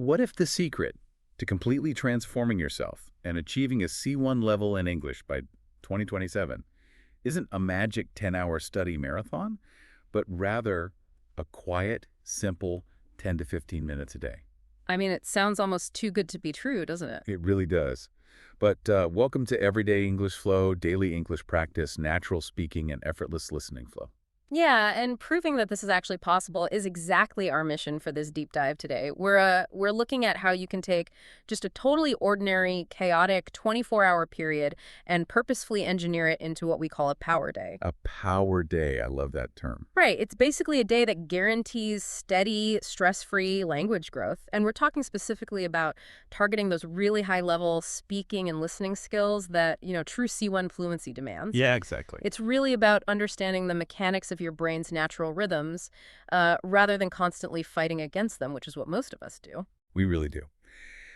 What if the secret to completely transforming yourself and achieving a C1 level in English by 2027 isn't a magic 10-hour study marathon, but rather a quiet, simple 10 to 15 minutes a day? I mean, it sounds almost too good to be true, doesn't it? It really does. But welcome to Everyday English Flow, daily English practice, natural speaking, and effortless listening flow. Yeah, and proving that this is actually possible is exactly our mission for this deep dive today. We're looking at how you can take just a totally ordinary, chaotic 24-hour period and purposefully engineer it into what we call a power day. A power day. I love that term. Right, it's basically a day that guarantees steady, stress-free language growth. And we're talking specifically about targeting those really high-level speaking and listening skills that, true C1 fluency demands. Yeah, exactly. It's really about understanding the mechanics of your brain's natural rhythms rather than constantly fighting against them, which is what most of us do. We really do.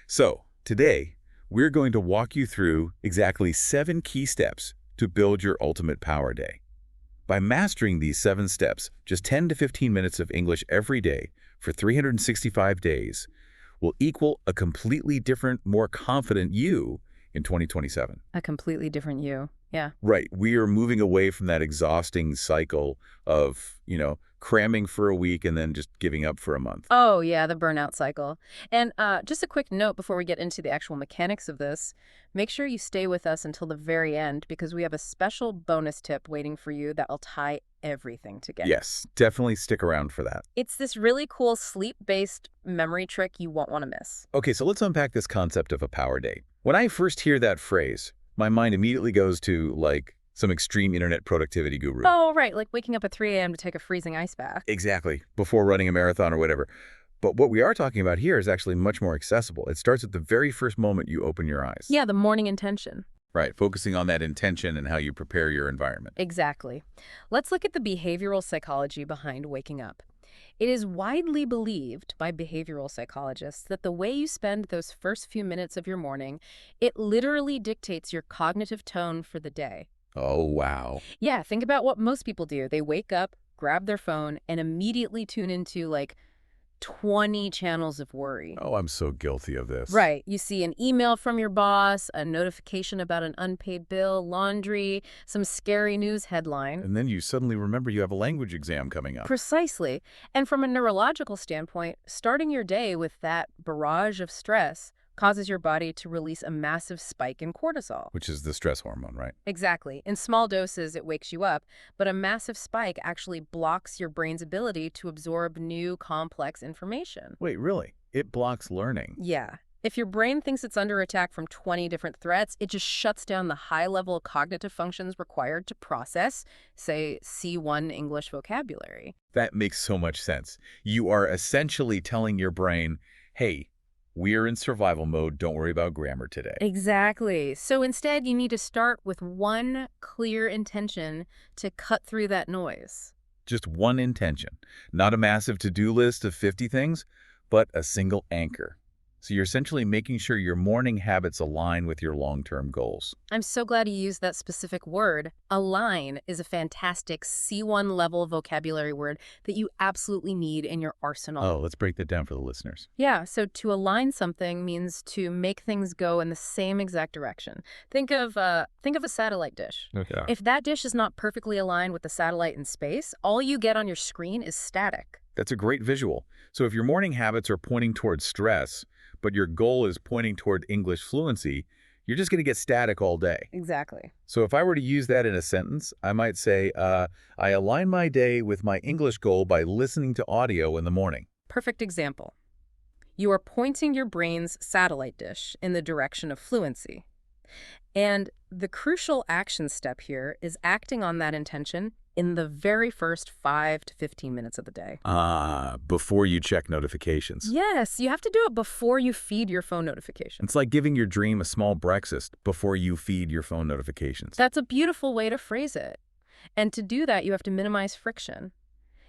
So today, we're going to walk you through exactly 7 key steps to build your ultimate power day. By mastering these 7 steps, just 10 to 15 minutes of English every day for 365 days will equal a completely different, more confident you in 2027. A completely different you. Yeah. Right. We are moving away from that exhausting cycle of, cramming for a week and then just giving up for a month. Oh, yeah, the burnout cycle. And just a quick note before we get into the actual mechanics of this, make sure you stay with us until the very end because we have a special bonus tip waiting for you that will tie everything together. Yes, definitely stick around for that. It's this really cool sleep-based memory trick you won't want to miss. Okay, so let's unpack this concept of a power day. When I first hear that phrase, my mind immediately goes to, some extreme internet productivity guru. Oh, right, like waking up at 3 a.m. to take a freezing ice bath. Exactly, before running a marathon or whatever. But what we are talking about here is actually much more accessible. It starts at the very first moment you open your eyes. Yeah, the morning intention. Right, focusing on that intention and how you prepare your environment. Exactly. Let's look at the behavioral psychology behind waking up. It is widely believed by behavioral psychologists that the way you spend those first few minutes of your morning, it literally dictates your cognitive tone for the day. Oh, wow. Yeah, think about what most people do. They wake up, grab their phone, and immediately tune into 20 channels of worry. Oh, I'm so guilty of this. Right. You see an email from your boss, a notification about an unpaid bill, laundry, some scary news headline. And then you suddenly remember you have a language exam coming up. Precisely. And from a neurological standpoint, starting your day with that barrage of stress causes your body to release a massive spike in cortisol. Which is the stress hormone, right? Exactly. In small doses, it wakes you up, but a massive spike actually blocks your brain's ability to absorb new, complex information. Wait, really? It blocks learning? Yeah. If your brain thinks it's under attack from 20 different threats, it just shuts down the high-level cognitive functions required to process, say, C1 English vocabulary. That makes so much sense. You are essentially telling your brain, hey, we're in survival mode. Don't worry about grammar today. Exactly. So instead, you need to start with one clear intention to cut through that noise. Just one intention. Not a massive to-do list of 50 things, but a single anchor. So you're essentially making sure your morning habits align with your long-term goals. I'm so glad you used that specific word. Align is a fantastic C1 level vocabulary word that you absolutely need in your arsenal. Oh, let's break that down for the listeners. Yeah, so to align something means to make things go in the same exact direction. Think of a satellite dish. Okay. If that dish is not perfectly aligned with the satellite in space, all you get on your screen is static. That's a great visual. So if your morning habits are pointing towards stress, but your goal is pointing toward English fluency, you're just going to get static all day. Exactly. So if I were to use that in a sentence, I might say, I align my day with my English goal by listening to audio in the morning. Perfect example. You are pointing your brain's satellite dish in the direction of fluency. And the crucial action step here is acting on that intention in the very first 5 to 15 minutes of the day. Before you check notifications. Yes, you have to do it before you feed your phone notifications. It's like giving your dream a small breakfast before you feed your phone notifications. That's a beautiful way to phrase it. And to do that, you have to minimize friction.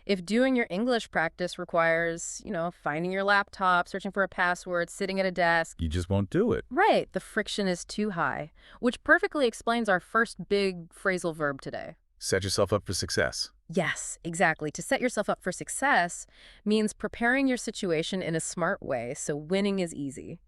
If doing your English practice requires, finding your laptop, searching for a password, sitting at a desk, You just won't do it. right, the friction is too high, which perfectly explains our first big phrasal verb today. Set yourself up for success. Yes, exactly. To set yourself up for success means preparing your situation in a smart way so winning is easy.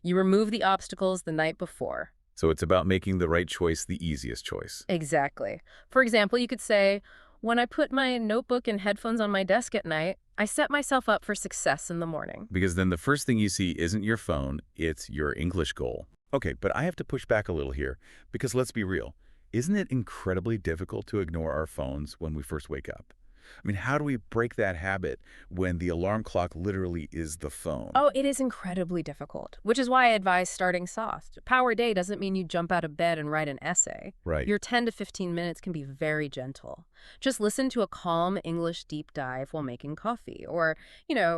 You remove the obstacles the night before. So it's about making the right choice the easiest choice. Exactly. For example, you could say, when I put my notebook and headphones on my desk at night, I set myself up for success in the morning. Because then the first thing you see isn't your phone, it's your English goal. Okay, but I have to push back a little here, because let's be real. Isn't it incredibly difficult to ignore our phones when we first wake up? I mean, how do we break that habit when the alarm clock literally is the phone? Oh, it is incredibly difficult, which is why I advise starting soft. Power day doesn't mean you jump out of bed and write an essay. Right. Your 10 to 15 minutes can be very gentle. Just listen to a calm English deep dive while making coffee, or,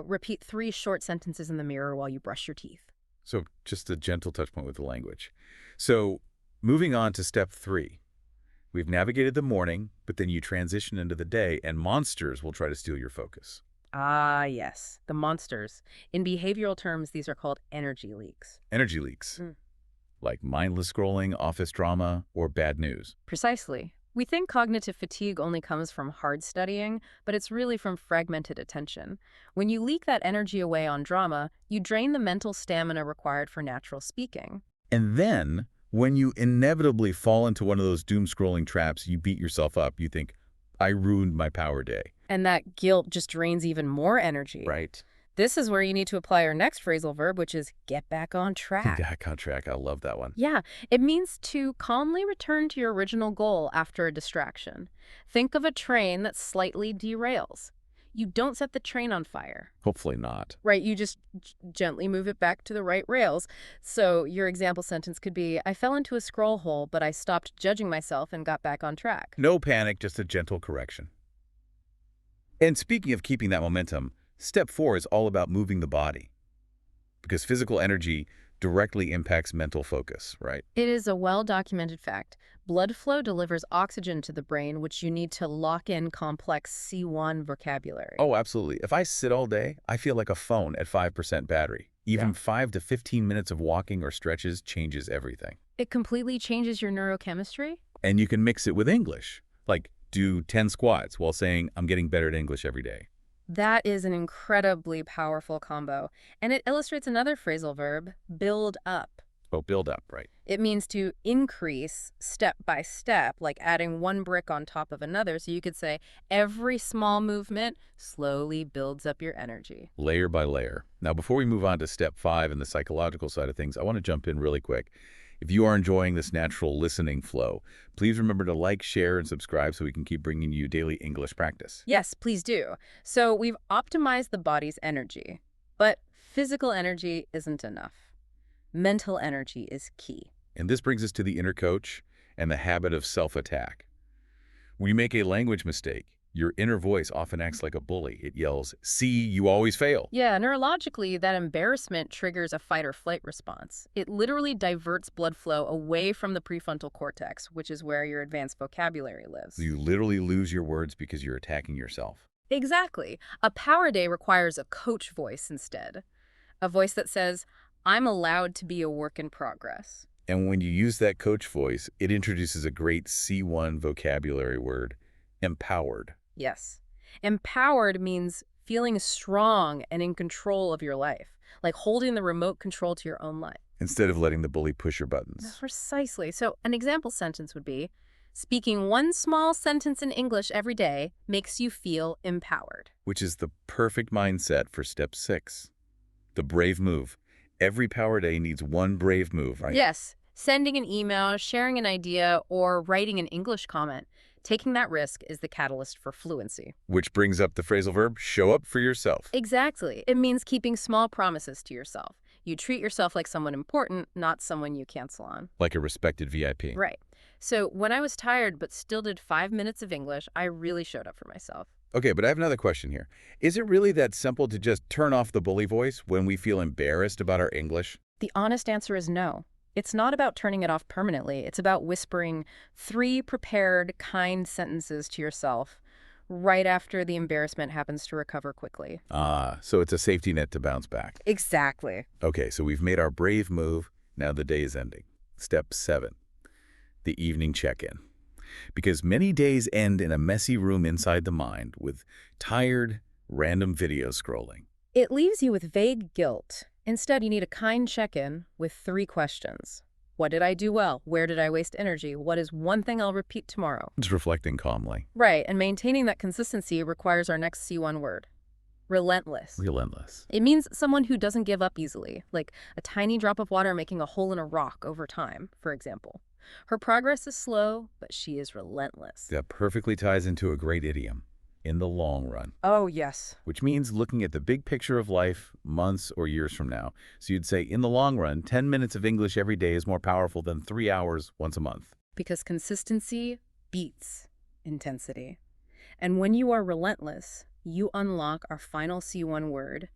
repeat 3 short sentences in the mirror while you brush your teeth. So just a gentle touch point with the language. So moving on to step 3. We've navigated the morning, but then you transition into the day, and monsters will try to steal your focus. Ah, yes, the monsters. In behavioral terms, these are called energy leaks. Energy leaks, Mm. like mindless scrolling, office drama, or bad news. Precisely. We think cognitive fatigue only comes from hard studying, but it's really from fragmented attention. When you leak that energy away on drama, you drain the mental stamina required for natural speaking. And then, when you inevitably fall into one of those doom-scrolling traps, you beat yourself up. You think, I ruined my power day. And that guilt just drains even more energy. Right. This is where you need to apply our next phrasal verb, which is get back on track. Back on track. I love that one. Yeah, it means to calmly return to your original goal after a distraction. Think of a train that slightly derails. You don't set the train on fire, Hopefully not. right? You just gently move it back to the right rails. So your example sentence could be, I fell into a scroll hole, but I stopped judging myself and got back on track. No panic, just a gentle correction. And speaking of keeping that momentum, step 4 is all about moving the body. Because physical energy directly impacts mental focus, right? It is a well-documented fact. Blood flow delivers oxygen to the brain, which you need to lock in complex C1 vocabulary. Oh, absolutely. If I sit all day, I feel like a phone at 5% battery. Even Yeah. 5 to 15 minutes of walking or stretches changes everything. It completely changes your neurochemistry. And you can mix it with English. Like, do 10 squats while saying, I'm getting better at English every day. That is an incredibly powerful combo. And it illustrates another phrasal verb, build up. Oh, build up, right? It means to increase step by step, like adding one brick on top of another. So you could say every small movement slowly builds up your energy. Layer by layer. Now, before we move on to step 5 and the psychological side of things, I want to jump in really quick. If you are enjoying this natural listening flow, please remember to like, share, and subscribe so we can keep bringing you daily English practice. Yes, please do. So we've optimized the body's energy, but physical energy isn't enough. Mental energy is key. And this brings us to the inner coach and the habit of self-attack. When you make a language mistake, your inner voice often acts like a bully. It yells, see, you always fail. Yeah, neurologically, that embarrassment triggers a fight or flight response. It literally diverts blood flow away from the prefrontal cortex, which is where your advanced vocabulary lives. You literally lose your words because you're attacking yourself. Exactly. A power day requires a coach voice instead. A voice that says, I'm allowed to be a work in progress. And when you use that coach voice, it introduces a great C1 vocabulary word, empowered. Yes. Empowered means feeling strong and in control of your life, like holding the remote control to your own life. Instead of letting the bully push your buttons. Precisely. So an example sentence would be, speaking one small sentence in English every day makes you feel empowered. Which is the perfect mindset for step 6. The brave move. Every power day needs one brave move, right? Yes. Sending an email, sharing an idea, or writing an English comment. Taking that risk is the catalyst for fluency. Which brings up the phrasal verb, show up for yourself. Exactly. It means keeping small promises to yourself. You treat yourself like someone important, not someone you cancel on. Like a respected VIP. Right. So when I was tired but still did 5 minutes of English, I really showed up for myself. Okay, but I have another question here. Is it really that simple to just turn off the bully voice when we feel embarrassed about our English? The honest answer is no. It's not about turning it off permanently. It's about whispering 3 prepared, kind sentences to yourself right after the embarrassment happens to recover quickly. Ah, so it's a safety net to bounce back. Exactly. Okay, so we've made our brave move. Now the day is ending. Step 7, the evening check-in. because many days end in a messy room inside the mind with tired, random video scrolling. It leaves you with vague guilt. Instead, you need a kind check-in with 3 questions. What did I do well? Where did I waste energy? What is one thing I'll repeat tomorrow? Just reflecting calmly. Right, and maintaining that consistency requires our next C1 word. Relentless. Relentless. It means someone who doesn't give up easily, like a tiny drop of water making a hole in a rock over time, for example. Her progress is slow, but she is relentless. That perfectly ties into a great idiom, in the long run, Oh, yes. which means looking at the big picture of life months or years from now. So you'd say, in the long run, 10 minutes of English every day is more powerful than 3 hours once a month. Because consistency beats intensity. And when you are relentless, you unlock our final C1 word,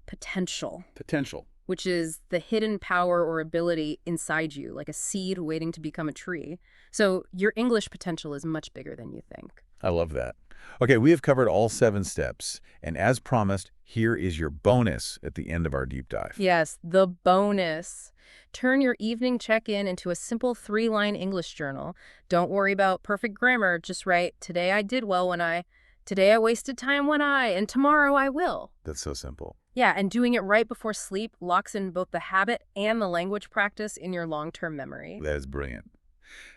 potential, Potential. which is the hidden power or ability inside you, like a seed waiting to become a tree. So your English potential is much bigger than you think. I love that. Okay, we have covered all 7 steps, and as promised, here is your bonus at the end of our deep dive. Yes, the bonus. Turn your evening check-in into a simple 3-line English journal. Don't worry about perfect grammar. Just write, today I did well when I, today I wasted time when I, and tomorrow I will. That's so simple. Yeah, and doing it right before sleep locks in both the habit and the language practice in your long-term memory. That is brilliant.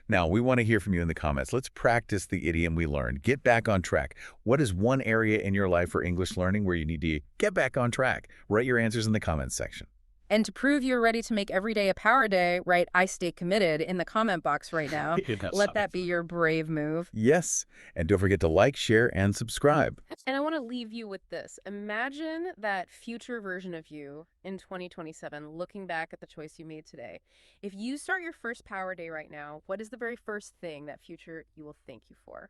Now, we want to hear from you in the comments. Let's practice the idiom we learned. Get back on track. What is one area in your life for English learning where you need to get back on track? Write your answers in the comments section. And to prove you're ready to make every day a power day, write I stay committed in the comment box right now. Let that be your brave move. Yes, and don't forget to like, share, and subscribe. And I want to leave you with this. Imagine that future version of you in 2027 looking back at the choice you made today. If you start your first power day right now, what is the very first thing that future you will thank you for?